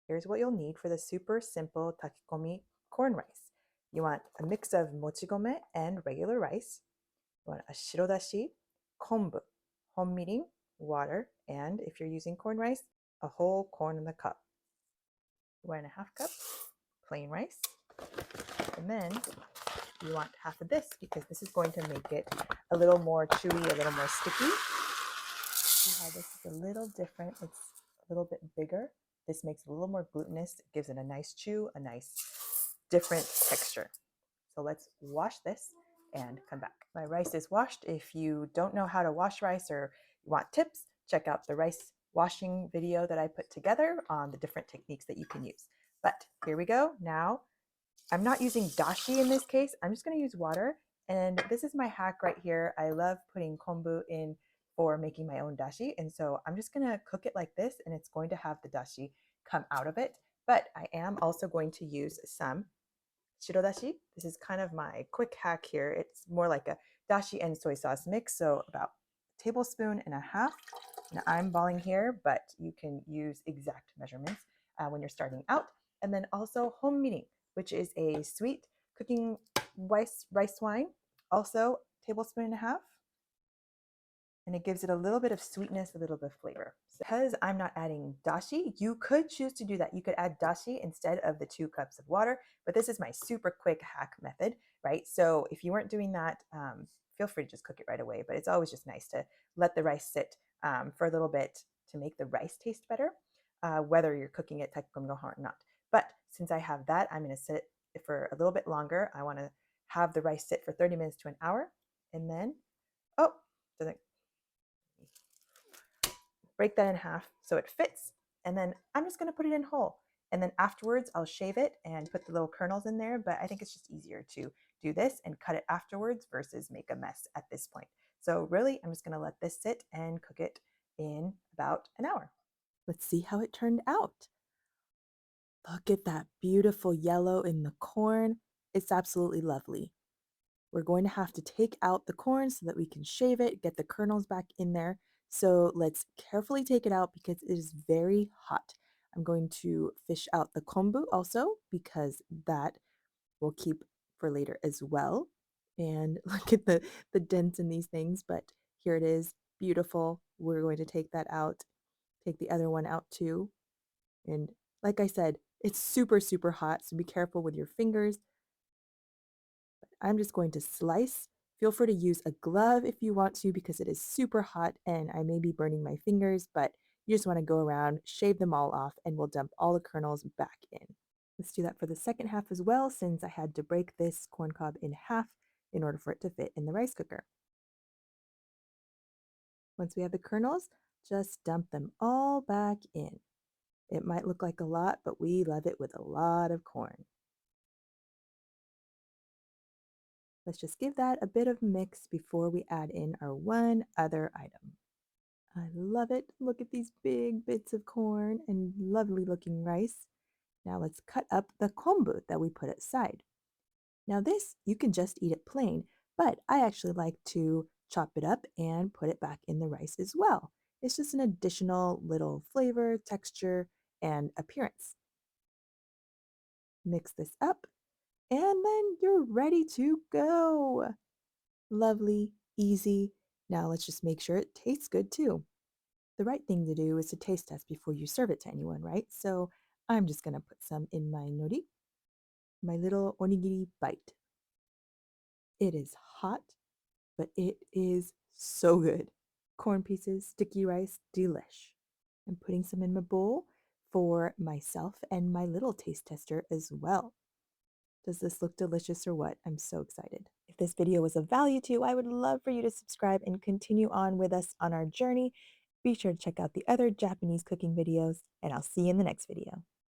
Here's what you'll need for the super simple takikomi corn rice. You want a mix of mochigome and regular rice. You want a shirodashi, kombu, mirin, water, and if you're using corn rice, a whole corn in the cup. 1.5 cups plain rice. And then you want half of this because this is going to make it a little more chewy, a little more sticky. See how this is a little different? It's a little bit bigger. This makes it a little more glutinous. It gives it a nice chew, a nice different texture. So let's wash this and come back. My rice is washed. If you don't know how to wash rice or you want tips, check out the rice washing video that I put together on the different techniques that you can use. But here we go. Now, I'm not using dashi in this case. I'm just going to use water. And this is my hack right here. I love putting kombu in for making my own dashi. And so I'm just going to cook it like this, and it's going to have the dashi come out of it. But I am also going to use some shirodashi. This is kind of my quick hack here. It's more like a dashi and soy sauce mix. So about a tablespoon and a half. And I'm balling here, but you can use exact measurements when you're starting out. And then also mirin, which is a sweet cooking rice wine, also tablespoon and a half. And it gives it a little bit of sweetness, a little bit of flavor. So because I'm not adding dashi, you could choose to do that. You could add dashi instead of the 2 cups of water, but this is my super quick hack method, right? So if you weren't doing that, feel free to just cook it right away, but it's always just nice to let the rice sit for a little bit to make the rice taste better, whether you're cooking it Takikomi Gohan or not. But since I have that, I'm going to sit it for a little bit longer. I want to have the rice sit for 30 minutes to an hour, and then, oh, doesn't break that in half so it fits, and then I'm just going to put it in whole. And then afterwards, I'll shave it and put the little kernels in there, but I think it's just easier to do this and cut it afterwards versus make a mess at this point. So really, I'm just going to let this sit and cook it in about an hour. Let's see how it turned out. Look at that beautiful yellow in the corn. It's absolutely lovely. We're going to have to take out the corn so that we can shave it, get the kernels back in there. So let's carefully take it out because it is very hot. I'm going to fish out the kombu also because that will keep for later as well. And look at the dents in these things, but here it is, beautiful. We're going to take that out, take the other one out too. And like I said, it's super, super hot, so be careful with your fingers. I'm just going to slice. Feel free to use a glove if you want to because it is super hot and I may be burning my fingers, but you just want to go around, shave them all off, and we'll dump all the kernels back in. Let's do that for the second half as well, since I had to break this corn cob in half in order for it to fit in the rice cooker. Once we have the kernels, just dump them all back in. It might look like a lot, but we love it with a lot of corn. Let's just give that a bit of mix before we add in our one other item. I love it. Look at these big bits of corn and lovely looking rice. Now let's cut up the kombu that we put aside. Now this, you can just eat it plain, but I actually like to chop it up and put it back in the rice as well. It's just an additional little flavor, texture, and appearance. Mix this up, and then you're ready to go. Lovely, easy. Now let's just make sure it tastes good too. The right thing to do is to taste test before you serve it to anyone, right? So I'm just going to put some in my nori, my little onigiri bite. It is hot, but it is so good. Corn pieces, sticky rice, delish. I'm putting some in my bowl for myself and my little taste tester as well. Does this look delicious or what? I'm so excited. If this video was of value to you, I would love for you to subscribe and continue on with us on our journey. Be sure to check out the other Japanese cooking videos, and I'll see you in the next video.